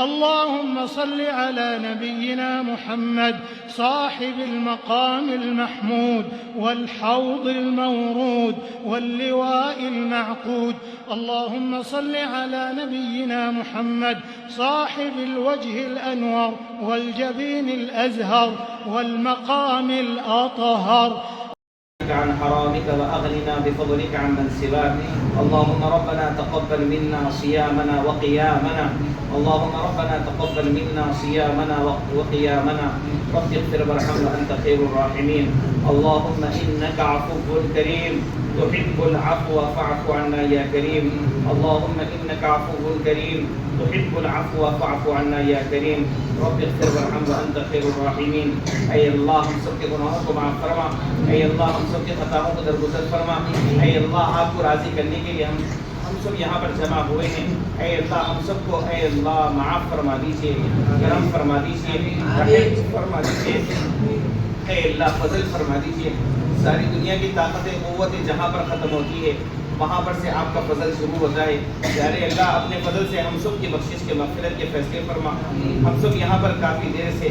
اللهم صل على نبينا محمد صاحب المقام المحمود والحوض المورود واللواء المعقود. اللهم صل على نبينا محمد صاحب الوجه الأنور والجبين الأزهر والمقام الأطهر. عن حرامك وأغننا بفضلك عن من سواك. اللهم ربنا تقبل منا صيامنا وقيامنا. اللهم ربنا تقبل منا صيامنا وقيامنا. رب اغفر وارحم وأنت خير الراحمين. اللهم إنك عفو كريم تحب العفو فاعف عنا يا كريم. اللهم إنك عفو كريم تحب العفو فاعف عنا يا كريم. رب اغفر وارحم وأنت خير الراحمين. اے اللہ ہم سب کے گناہوں کو معاف فرما. اے اللہ ہم سب کے خطاؤں کو درگزر فرما. اے اللہ آپ کو راضی کرنے کے لیے ہم سب یہاں پر جمع ہوئے ہیں. اے اللہ ہم سب کو اے اللہ معاف فرما دیجیے, کرم فرما دیجیے, رحم فرما دیجیے. اے اللہ فضل فرما دیجیے. ساری دنیا کی طاقتیں قوتیں جہاں پر ختم ہوتی ہے وہاں پر سے آپ کا فضل شروع ہوتا ہے. پیارے اللہ اپنے فضل سے ہم سب کی بخشش کے مغفرت کے فیصلے فرما. ہم سب یہاں پر کافی دیر سے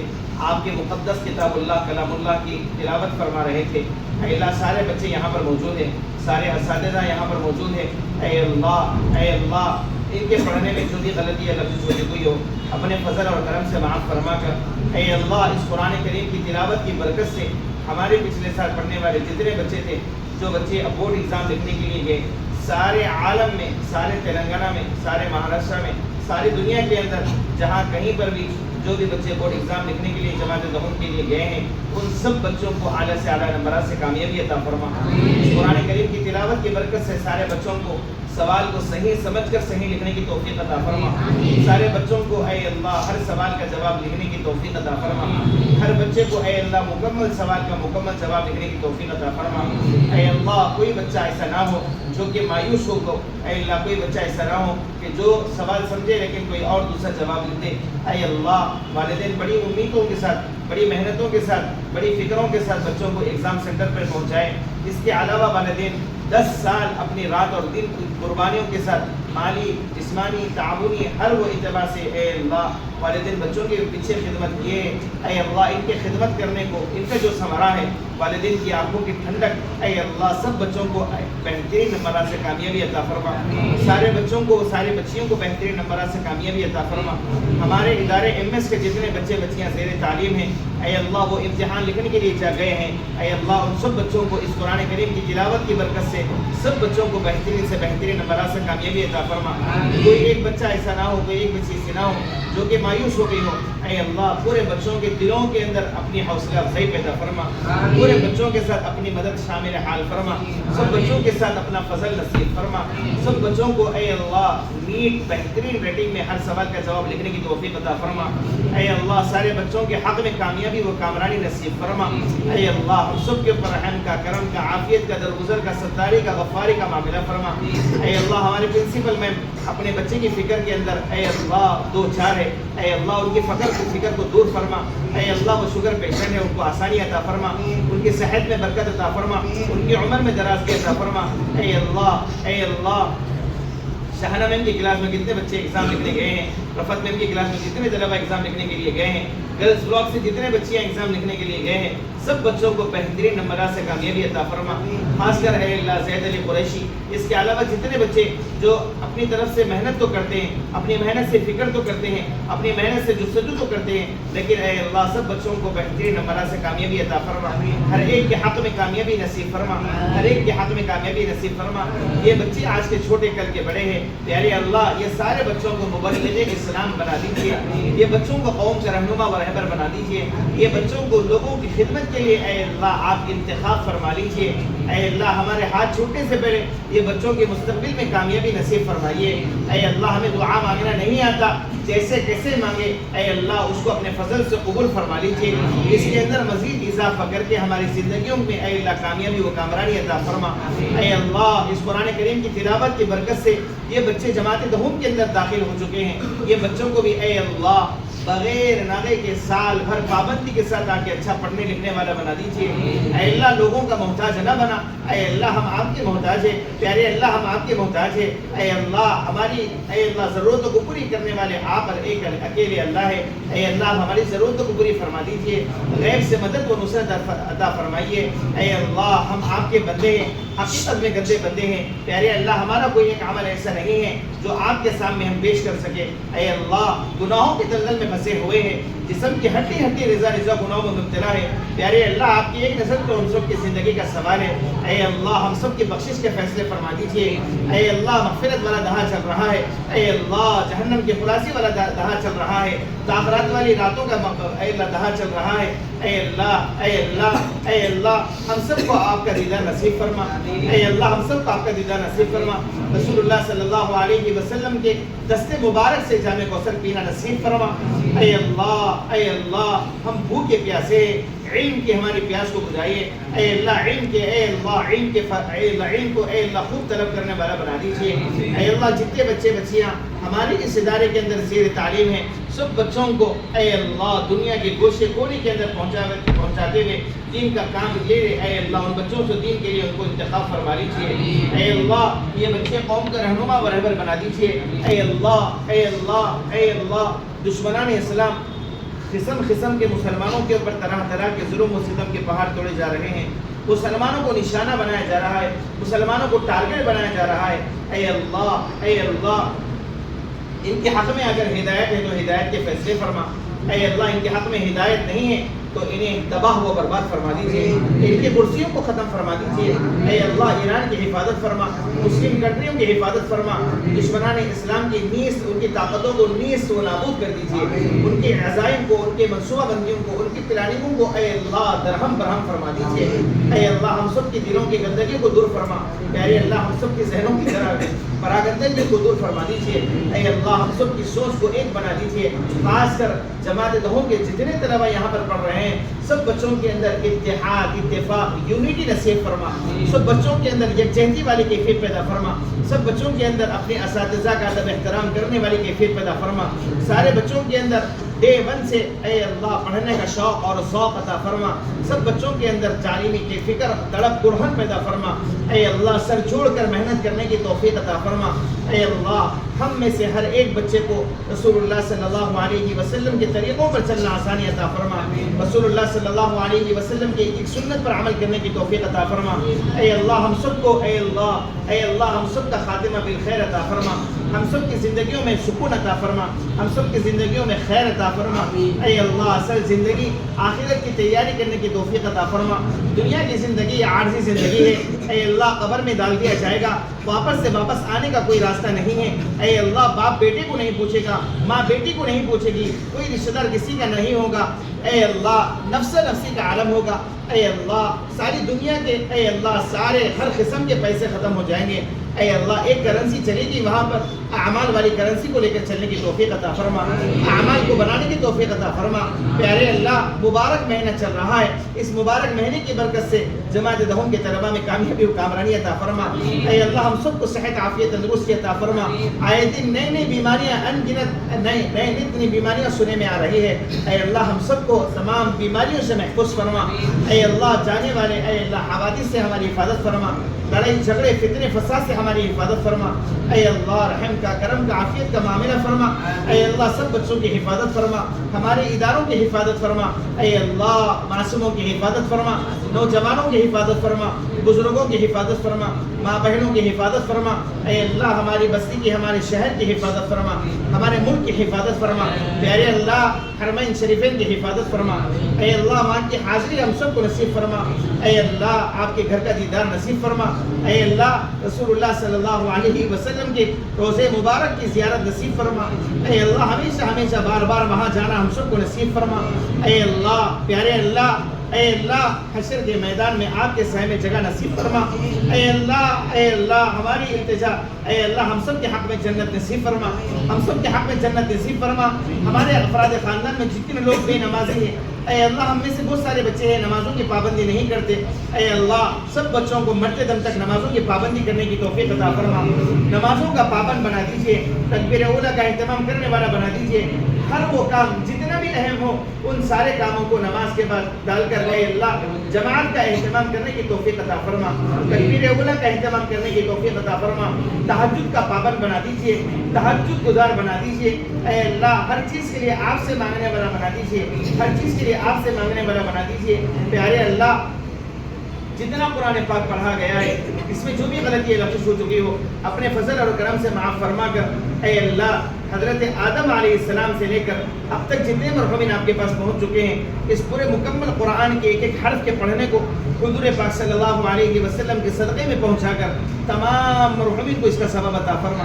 آپ کے مقدس کتاب اللہ کلام اللہ کی تلاوت فرما رہے تھے. اے اللہ سارے بچے یہاں پر موجود ہیں, سارے اساتذہ یہاں پر موجود ہیں. اے اللہ ان کے پڑھنے میں جو بھی غلطی ہے لفظ چھوٹی کوئی ہو اپنے فضل اور کرم سے معاف فرما کر اے اللہ اس قرآن کریم کی تلاوت کی برکت سے ہمارے پچھلے سال پڑھنے والے جتنے بچے تھے, جو بچے اب بورڈ ایگزام لکھنے کے لیے گئے سارے عالم میں, سارے تلنگانہ میں, سارے مہاراشٹر میں, ساری دنیا کے اندر جہاں کہیں پر بھی جو بھی بچے بورڈ ایگزام لکھنے کے لیے جماعت دہم کے لیے گئے ہیں ان سب بچوں کو اعلیٰ سے اعلیٰ نمبرات سے کامیابی عطا فرما. قرآن کریم کی تلاوت کی برکت سے سارے بچوں کو سوال کو صحیح سمجھ کر صحیح لکھنے کی توفیق عطا فرما. سارے بچوں کو اے اللہ ہر سوال کا جواب لکھنے کی توفیق عطا فرما. ہر بچے کو اے اللہ مکمل سوال کا مکمل جواب لکھنے کی توفیق عطا فرما. اے اللہ کوئی بچہ ایسا نہ ہو جو کہ مایوس ہو گو. اے اللہ کوئی بچہ ایسا نہ ہو کہ جو سوال سمجھے لیکن کوئی اور دوسرا جواب لکھ دے. اے اللہ والدین بڑی امیدوں کے ساتھ, بڑی محنتوں کے ساتھ, بڑی فکروں کے ساتھ بچوں کو ایگزام سینٹر پر پہنچائیں. اس کے علاوہ والدین 10 سال اپنی رات اور دن قربانیوں کے ساتھ مالی, جسمانی, تعاونی ہر وہ اعتبار سے اے اللہ والدین بچوں کے پیچھے خدمت کیے. اے اللہ ان کی خدمت کرنے کو ان کا جو ثمرہ ہے والدین کی آنکھوں کی ٹھنڈک اے اللہ سب بچوں کو بہترین نمبرات سے کامیابی عطا فرما. سارے بچوں کو, ساری بچیوں کو بہترین نمبرات سے کامیابی عطا فرما. ہمارے ادارے MS کے جتنے بچے بچیاں زیر تعلیم ہیں اے اللہ وہ امتحان لکھنے کے لیے جا گئے ہیں. اے اللہ ان سب بچوں کو اس قرآن کریم کی تلاوت کی برکت سے سب بچوں کو بہترین سے بہترین نمبرات سے کامیابی عطا فرما. کوئی ایک بچہ ایسا نہ ہو, کوئی ایک بچی ایسی نہ ہو جو کہ مایوس ہو گئی ہو. اے اللہ پورے بچوں کے دلوں کے اندر اپنی حوصلہ افزائی پیدا فرما. پورے بچوں کے ساتھ اپنی مدد شامل حال فرما. سب بچوں کے ساتھ اپنا فضل نصیب فرما. سب بچوں کو اے اللہ نیٹ بہترین ریٹنگ میں ہر سوال کا جواب لکھنے کی توفیق عطا فرما. اے اللہ سارے بچوں کے حق میں کامیابی و کامرانی نصیب فرما. اے اللہ ہم سب کے اوپر رحم کا, کرم کا, عافیت کا, درگزر کا, ستاری کا, غفاری کا معاملہ فرما. اے اللہ ہمارے پرنسپل میم اپنے بچے کی فکر کے اندر اے اللہ 2-4 ہے. اے اللہ ان کی فکر کو دور فرما. اے اللہ وہ شوگر پیشنٹ ہے ان کو آسانی عطا فرما. ان کی صحت میں برکت عطا فرما. ان کی عمر میں درازگی عطا فرما. اے اللہ شہانہ میم کی کلاس میں کتنے بچے ایگزام لکھنے گئے ہیں, رفت میم کی کلاس میں جتنے طلبہ ایگزام لکھنے کے لیے گئے ہیں, گرلز بلاک سے جتنے بچیاں ایگزام لکھنے کے لیے گئے ہیں سب بچوں کو بہترین نمبرات سے کامیابی عطا فرما. خاص کر اے اللہ زید علی قریشی, اس کے علاوہ جتنے بچے جو اپنی طرف سے محنت تو کرتے ہیں, اپنی محنت سے فکر تو کرتے ہیں, اپنی محنت سے جستجو تو کرتے ہیں, لیکن اے اللہ سب بچوں کو بہترین نمبرات سے کامیابی عطا فرما. ہر ایک کے حق میں کامیابی نصیب فرما. ہر ایک کے حق میں کامیابی نصیب فرما. یہ بچے آج کے چھوٹے کل کے بڑے ہیں. پیارے اللہ یہ سارے بچوں کو مبلغ اسلام بنا دیجیے. یہ بچوں کو قوم کا رہنما و رہبر بنا دیجیے. یہ بچوں کو لوگوں کی خدمت کے لیے اے اللہ آپ انتخاب فرما لیجیے. اے اللہ ہمارے ہاتھ چھوٹنے سے پہلے یہ بچوں کے مستقبل میں کامیابی نصیب فرمائیے. اے اللہ ہمیں دعا مانگنا نہیں آتا, جیسے کیسے مانگے اے اللہ اس کو اپنے فضل سے قبول فرما لیجیے. اس کے اندر مزید اضافہ کر کے ہماری زندگیوں میں اے اللہ کامیابی و کامرانی عطا فرما. اے اللہ اس قرآن کریم کی تلاوت کی برکت سے یہ بچے جماعت دہوم کے اندر داخل ہو چکے ہیں. یہ بچوں کو بھی اے اللہ بغیر ناغے کے سال بھر پابندی کے ساتھ آ کے اچھا پڑھنے لکھنے والا بنا دیجیے. اے اللہ لوگوں کا محتاج نہ بنا. اے اللہ ہم آپ کے محتاج ہیں. پیارے اللہ ہم آپ کے محتاج ہیں. اے اللہ ہماری اے اللہ ضرورتوں کو پوری کرنے والے آپ ایک اکیلے اللہ ہے. اے اللہ ہماری ضرورتوں کو پوری فرما دیجیے, غیب سے مدد و نصرت عطا فرمائیے. اے اللہ ہم آپ کے بندے ہیں, حقیقت میں گندے بندے ہیں. پیارے اللہ ہمارا کوئی ایک عمل ایسا نہیں ہے جو آپ کے سامنے ہم پیش کر سکے. اے اللہ گناہوں کے دلدل میں پھنسے ہوئے ہیں, جسم کی ہڈی ہڈی رضا رضا گناہوں میں مبتلا ہے. پیارے اللہ آپ کی ایک نظر تو ہم سب کی زندگی کا سوال ہے. اے اللہ ہم سب کی بخشش کے فیصلے فرما دیجیے. اے اللہ مغفرت والا دہا چل رہا ہے. اے اللہ جہنم کے خلاصی والا دہا چل رہا ہے. تاخرات والی راتوں کا اے اللہ دہا چل رہا ہے. اے اللہ اے اللہ اے اللہ ہم سب کو آپ کا دیدار نصیب فرما. اے اللہ ہم سب کو آپ کا دیدار نصیب فرما. رسول اللہ صلی اللہ علیہ وسلم کے دستے مبارک سے جام کوثر پینا نصیب فرما. اے اللہ ہم بھوکے پیاسے, علم کی ہماری پیاس کو بجھائیے. اے اللہ علم کے اے اللہ علم کے اے اللہ علم کو اے اللہ خوب طلب کرنے والا بنا دیجیے. اے اللہ جتنے بچے بچیاں ہماری اس ادارے کے اندر زیر تعلیم ہیں, سب بچوں کو اے اللہ دنیا کے گوشے کونے کے اندر پہنچاتے ہوئے دین کا کام یہ اے اللہ ان بچوں سے دین کے لیے ان کو انتخاب فرما لیجیے. اے اللہ یہ بچے قوم کا رہنما و رہبر بنا دیجیے. اے اللہ اے اللہ اے اللہ دشمنان اسلام قسم قسم کے مسلمانوں کے اوپر طرح طرح کے ظلم و ستم کے پہاڑ توڑے جا رہے ہیں. مسلمانوں کو نشانہ بنایا جا رہا ہے, مسلمانوں کو ٹارگٹ بنایا جا رہا ہے. اے اللہ ان کے حق میں اگر ہدایت ہے تو ہدایت کے فیصلے فرما. اے اللہ ان کے حق میں ہدایت نہیں ہے تو انہیں تباہ و برباد فرما دیجیے. ان کی کرسیوں کو ختم فرما دیجیے. اے اللہ ایران کی حفاظت فرما, مسلم کنٹریوں کی حفاظت فرما. دشمنان اسلام کی نیست ان کی طاقتوں کو نیست و نابود کر دیجیے. ان کے عزائم کو, ان کے منصوبہ بندیوں کو, ان کی پلاننگوں کو اے اللہ درہم برہم فرما دیجیے. اے اللہ ہم سب کی دلوں کی گندگی کو دور فرما. پیارے اللہ ہم سب کے ذہنوں کی طرح پراگندگی کو دور فرما دیجیے. اے اللہ ہم سب کی سوچ کو ایک بنا دیجیے. خاص کر جماعت دہوں کے جتنے طلبہ یہاں پر پڑھ رہے ہیں سب بچوں کے اندر اتحاد, اتفاق, یونٹی نصیب فرما. سب بچوں کے اندر یکجہتی والی کیفیت پیدا فرما. سب بچوں کے اندر اپنے اساتذہ کا ادب احترام کرنے والی کیفیت پیدا فرما. سارے بچوں کے اندر ڈے ون سے اے اللہ پڑھنے کا شوق اور ذوق عطا فرما. سب بچوں کے اندر تعلیمی کی فکر, تڑپ, گڑھن پیدا فرما. اے اللہ سر جوڑ کر محنت کرنے کی توفیق عطا فرما. اے اللہ ہم میں سے ہر ایک بچے کو رسول اللہ صلی اللہ علیہ وسلم کے طریقوں پر چلنا آسانی عطا فرما. رسول اللہ صلی اللہ علیہ وسلم کی ایک سنت پر عمل کرنے کی توفیق عطا فرما. اے اللہ ہم سب کو اے اللہ ہم سب کا خاتمہ بالخیر عطا فرما. ہم سب کی زندگیوں میں سکون عطا فرما. ہم سب کی زندگیوں میں خیر عطا فرما. اے اللہ اصل زندگی آخرت کی تیاری کرنے کی توفیق عطا فرما. دنیا کی زندگی عارضی زندگی ہے. اے اللہ قبر میں ڈال دیا جائے گا, واپس آنے کا کوئی راستہ نہیں ہے. اے اللہ باپ بیٹے کو نہیں پوچھے گا, ماں بیٹی کو نہیں پوچھے گی, کوئی رشتہ دار کسی کا نہیں ہوگا. اے اللہ نفس نفسی کا عالم ہوگا. اے اللہ ساری دنیا کے اے اللہ سارے ہر قسم کے پیسے ختم ہو جائیں گے. اے اللہ ایک کرنسی چلے گی, وہاں پر اعمال والی کرنسی کو لے کر چلنے کی توفیق عطا فرما. اعمال کو بنانے کی توفیق عطا فرما. پیارے اللہ مبارک مہینہ چل رہا ہے, اس مبارک مہینے کی برکت سے جماعت دہوں کے طلباء میں کامیابی و کامرانی عطا فرما. اے اللہ ہم سب کو صحت عافیت تندرستی عطا فرما. آئے دن نئی نئی بیماریاں ان گنت نئی بیماریاں سنے میں آ رہی ہے. اے اللہ ہم سب کو تمام بیماریوں سے محفوظ فرما. اے اللہ جانے والے اے اللہ حوادث سے ہماری حفاظت فرما. لڑائی جھگڑے فتنے فساد سے ہماری حفاظت فرما. اے اللہ رحم کا, کرم کا, عافیت کا معاملہ فرما. اے اللہ سب بچوں کی حفاظت فرما, ہمارے اداروں کی حفاظت فرما. اے اللہ معصوموں کی حفاظت فرما, نوجوانوں کی حفاظت فرما, بزرگوں کی حفاظت فرما, ماں بہنوں کی حفاظت فرما. اے اللہ ہماری بستی کی, ہمارے شہر کی حفاظت فرما, ہمارے ملک کی حفاظت فرما. پیارے اللہ حرمین شریفین کی حفاظت فرما. اے اللہ وہاں کی حاضری ہم سب کو نصیب فرما. اے اللہ آپ کے گھر کا دیدار نصیب فرما. اے اللہ رسول اللہ صلی اللہ علیہ وسلم کے روضے مبارک کی زیارت نصیب فرما. اے اللہ ہمیشہ ہمیشہ بار بار وہاں جانا ہم سب کو نصیب فرما. اے اللہ پیارے اللہ اے اللہ حشر کے میدان میں آپ کے سائے میں جگہ نصیب فرما. اے اللہ ہماری التجا اے اللہ ہم سب کے حق میں جنت نصیب فرما. ہم سب کے حق میں جنت نصیب فرما. ہمارے افراد خاندان میں جتنے لوگ بے نمازی ہیں اے اللہ ہم میں سے بہت سارے بچے ہیں نمازوں کی پابندی نہیں کرتے. اے اللہ سب بچوں کو مرتے دم تک نمازوں کی پابندی کرنے کی توفیق عطا فرما. نمازوں کا پابند بنا دیجیے, تکبیر اولیٰ کا اہتمام کرنے والا بنا دیجیے. ہر وہ کام جتنا بھی اہم ہو ان سارے کاموں کو نماز کے بعد ڈال کر اے اللہ جماعت کا اہتمام کرنے کی توفیق عطا فرما، تکبیر اولیٰ کا اہتمام کرنے کی توفیق عطا فرما، تہجد کا پابند بنا دیجیے، تہجد گزار بنا دیجیے اے اللہ، ہر چیز کے لیے آپ سے مانگنے والا بنا دیجیے، ہر چیز کے لیے آپ سے مانگنے والا بنا دیجیے پیارے اللہ۔ جتنا قرآن پاک پڑھا گیا ہے اس میں جو بھی غلطی لفظ ہو چکی ہو اپنے فضل اور کرم سے معاف فرما کر اے اللہ حضرت آدم علیہ السلام سے لے کر اب تک جتنے مرحومین آپ کے پاس پہنچ چکے ہیں اس پورے مکمل قرآن کے ایک ایک حرف کے پڑھنے کو حضور پاک صلی اللہ علیہ وسلم کے صدقے میں پہنچا کر تمام مرحومین کو اس کا ثواب عطا فرما،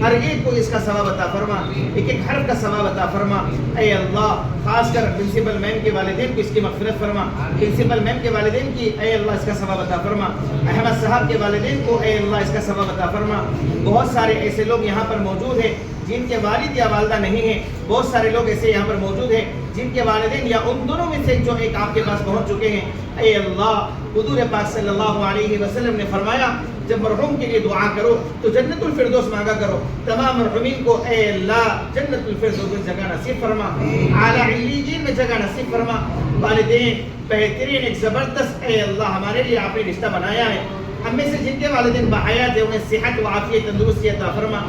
ہر ایک کو اس کا ثواب عطا فرما، ایک ایک حرف کا ثواب عطا فرما اے اللہ۔ خاص کر پرنسپل میم کے والدین کو اس کی مغفرت فرما، پرنسپل میم کے والدین کی اے اللہ اس کا ثواب عطا فرما، احمد صاحب کے والدین کو اے اللہ اس کا ثواب عطا فرما۔ بہت سارے ایسے لوگ یہاں پر موجود ہیں جن کے والد یا والدہ نہیں ہیں، بہت سارے لوگ ایسے یہاں پر موجود ہیں جن کے والدین یا ان دونوں میں سے جو ایک آپ کے پاس پہنچ چکے ہیں اے اللہ۔ حضور پاک صلی اللہ علیہ وسلم نے فرمایا جب مرحوم کے لیے دعا کرو تو جنت الفردوس مانگا کرو، تمام مرحومین کو اے اللہ جنت الفردوس میں جگہ نصیب فرما، اعلیٰ علیین میں جگہ نصیب فرما۔ والدین بہترین ایک زبردست اے اللہ ہمارے لیے آپ نے رشتہ بنایا ہے، ہم میں سے جن کے والدین بحیات ہیں انہیں صحت و عافیت تندرستی عطا فرما۔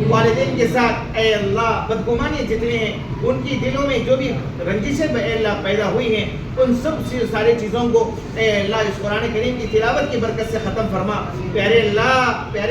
والدین کے ساتھ اے اللہ بدگمانی جتنے ہیں ان کی دلوں میں جو بھی رنجشیں اے اللہ پیدا ہوئی ہیں ان سب ساری چیزوں کو اے اللہ اس قرآن کریم کی تلاوت کی برکت سے ختم فرما۔ پیارے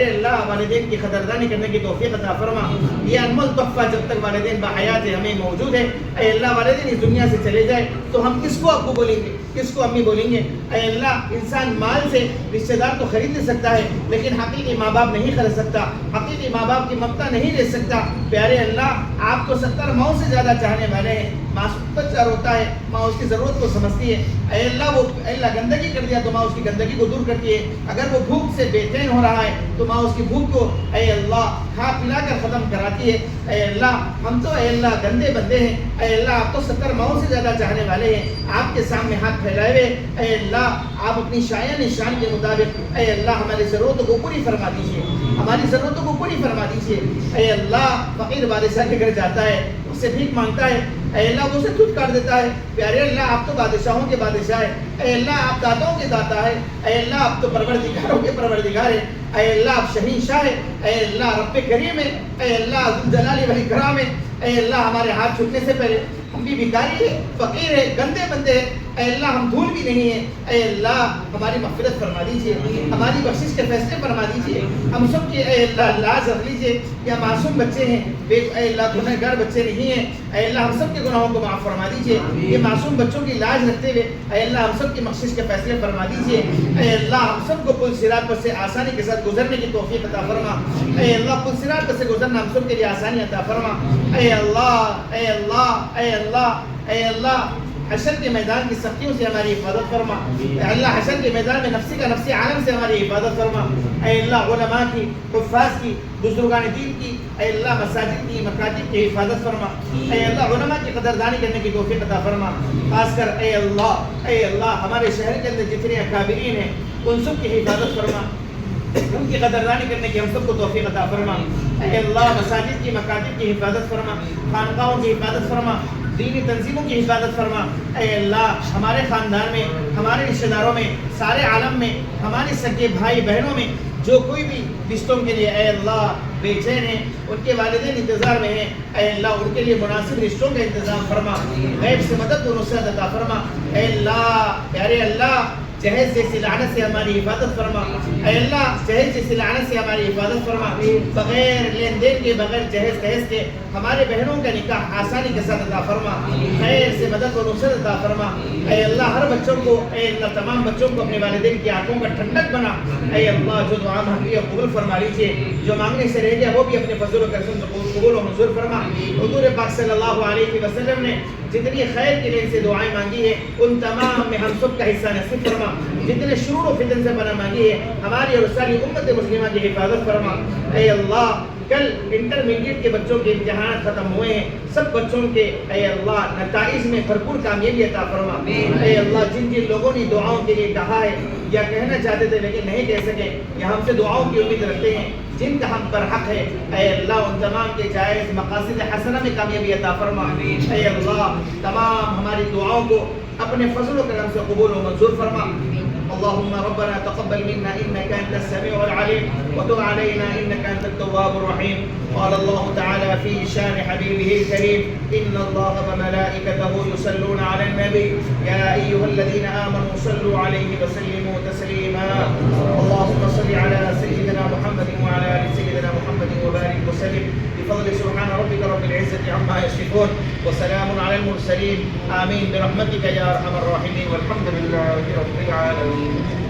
اللہ والدین کی قدردانی کرنے کی توفیق عطا فرما۔ یہ انمول تحفہ جب تک والدین بحیات ہیں ہمیں موجود ہے اے اللہ والدین اس دنیا سے چلے جائے تو ہم کس کو ابو بولیں گے، کس کو امی بولیں گے اے اللہ۔ انسان مال سے رشتہ دار تو خرید لے سکتا ہے لیکن حقیقی ماں باپ نہیں خرید سکتا، حقیقی ماں باپ کی ممتا نہیں لے سکتا۔ پیارے اللہ آپ تو 70 ماؤں سے زیادہ چاہنے والے ہیں، معصوم بچہ روتا ہے ماں اس کی ضرورت کو سمجھتی ہے اے اللہ، وہ اے اللہ گندگی کر دیا تو ماں اس کی گندگی کو دور کرتی ہے، اگر وہ بھوک سے بے چین ہو رہا ہے تو ماں اس کی بھوک کو اے اللہ کھا پلا کر ختم کراتی ہے اے اللہ۔ ہم تو اے اللہ گندے بندے ہیں اے اللہ، آپ تو 70 ماؤں سے زیادہ چاہنے والے ہیں، آپ کے سامنے ہاتھ پھیلائے ہوئے اے اللہ آپ اپنی شایان نشان کے مطابق اے اللہ ہماری ضرورتوں کو پوری فرما دیجیے، ہماری ضرورتوں کو پوری فرما دیجیے اے اللہ۔ فقیر بادشاہ کے گھر جاتا ہے اس سے بھیک مانگتا ہے اے اللہ وہ اسے دودھ کاٹ دیتا ہے۔ پیارے اللہ آپ تو بادشاہوں کے بادشاہ ہیں اے اللہ، آپ داتاؤں کے داتا ہے اے اللہ، آپ تو پروردگاروں کے پروردگار ہیں اے اللہ، آپ شہنشاہ ہے اے اللہ، رب کریم ہے اے اللہ، ذوالجلال والاکرام ہے اے اللہ۔ ہمارے ہاتھ چھوٹنے سے پہلے ہم بھی بھکاری ہے، فقیر ہے، گندے بندے ہیں اے اللہ، ہم دھول بھی نہیں ہیں اے اللہ، ہماری مغفرت فرما دیجیے، ہماری بخشش کے فیصلے فرما دیجیے، ہم سب کے اے اللہ لاز رکھ لیجیے۔ یا معصوم بچے ہیں اے اللہ گنہگار بچے نہیں ہیں اے اللہ، ہم سب کے گناہوں کو معاف فرما دیجیے۔ یہ معصوم بچوں کی لاج رکھتے ہوئے اے اللہ ہم سب کی بخشش کے فیصلے فرما دیجیے اے اللہ۔ ہم سب کو پل صراط پر سے آسانی کے ساتھ گزرنے کی توفیق عطا فرما اے اللہ، پل صراط پر سے گزرنا ہم سب کے لیے آسانی عطا فرما اے اللہ اے اللہ اے اللہ اے اللہ۔ حشر کے میدان کی سختیوں سے ہماری حفاظت فرما اے اللہ، حشر کے میدان میں نفسی کا نفسی عالم سے ہماری حفاظت فرما اے اللہ۔ علماء کی، حفاظ کی، بزرگان دین کی اے اللہ، مساجد کی، مکاتب کی حفاظت فرما اے اللہ۔ علماء کی قدردانی کرنے کی توفیق عطا فرما، خاص کر اے اللہ ہمارے شہر کے اندر جتنے اکابرین ہیں ان سب کی حفاظت فرما، ان کی قدردانی کرنے کی ہم سب کو توفیق عطا فرما اے اللہ۔ مساجد کی، مکاتب کی حفاظت فرما، خانقاہوں کی حفاظت فرما، دینی تنظیموں کی حفاظت فرما اے اللہ۔ ہمارے خاندان میں، ہمارے رشتہ داروں میں، سارے عالم میں، ہمارے سگے بھائی بہنوں میں جو کوئی بھی رشتوں کے لیے اے اللہ بے چین ہیں، ان کے والدین انتظار میں ہیں اے اللہ، ان کے لیے مناسب رشتوں کا انتظام فرما، غیب سے مدد و نصرت عطا فرما اے اللہ۔ پیارے اللہ جہیز جیسی لعنت سے ہماری حفاظت فرما اے اللہ، جہیز جیسی لعنت سے ہماری حفاظت فرما، بغیر لین دین کے، بغیر جہیز تہیز کے ہمارے بہنوں کا نکاح آسانی کے ساتھ عطا فرما، خیر سے مدد و نصرت عطا فرما اے اللہ۔ ہر بچوں کو اے اللہ، تمام بچوں کو اپنے والدین کی آنکھوں کا ٹھنڈک بنا اے اللہ۔ جو دعا مانگی ہے قبول فرما لیجیے، جو مانگنے سے رہ گیا وہ بھی اپنے فضل و کرم سے قبول و منظور فرما۔ حضور پاک صلی اللہ علیہ وسلم نے جتنی خیر کے لیے سے دعائیں مانگی ہے ان تمام میں ہم سب کا حصہ نصیب فرما، جتنے شرور و فتن سے پناہ مانگی ہے ہماری اور ساری امت مسلمہ کی حفاظت فرما اے اللہ۔ کل انٹرمیڈیٹ کے بچوں کے امتحانات ختم ہوئے ہیں، سب بچوں کے اے اللہ نتائج میں بھرپور کامیابی عطا فرما اے اللہ۔ جن جن لوگوں نے دعاؤں کے لیے کہا ہے یا کہنا چاہتے تھے لیکن نہیں کہہ سکے یا ہم سے دعاؤں کی امید رکھتے ہیں، جن کا ہم پر حق ہے اے اللہ ان تمام کے جائز مقاصد حسنہ میں کامیابی عطا فرما اے اللہ تمام ہماری دعاؤں کو اپنے فضل و کرم سے قبول و منظور فرما اللهم ربنا تقبل منا انك انت السميع العليم وتب علينا انك انت التواب الرحيم قال الله تعالى في شان حبيبه الكريم ان الله وملائكته يصلون على النبي يا ايها الذين امنوا صلوا عليه وسلموا تسليما اللهم صل على سيدنا محمد وعلى ال سيدنا محمد وبارك وسلم بفضل سبحان ربك رب العزه عما يصفون وسلام على المرسلين آمين برحمتك يا ارحم الراحمين والحمد لله رب العالمين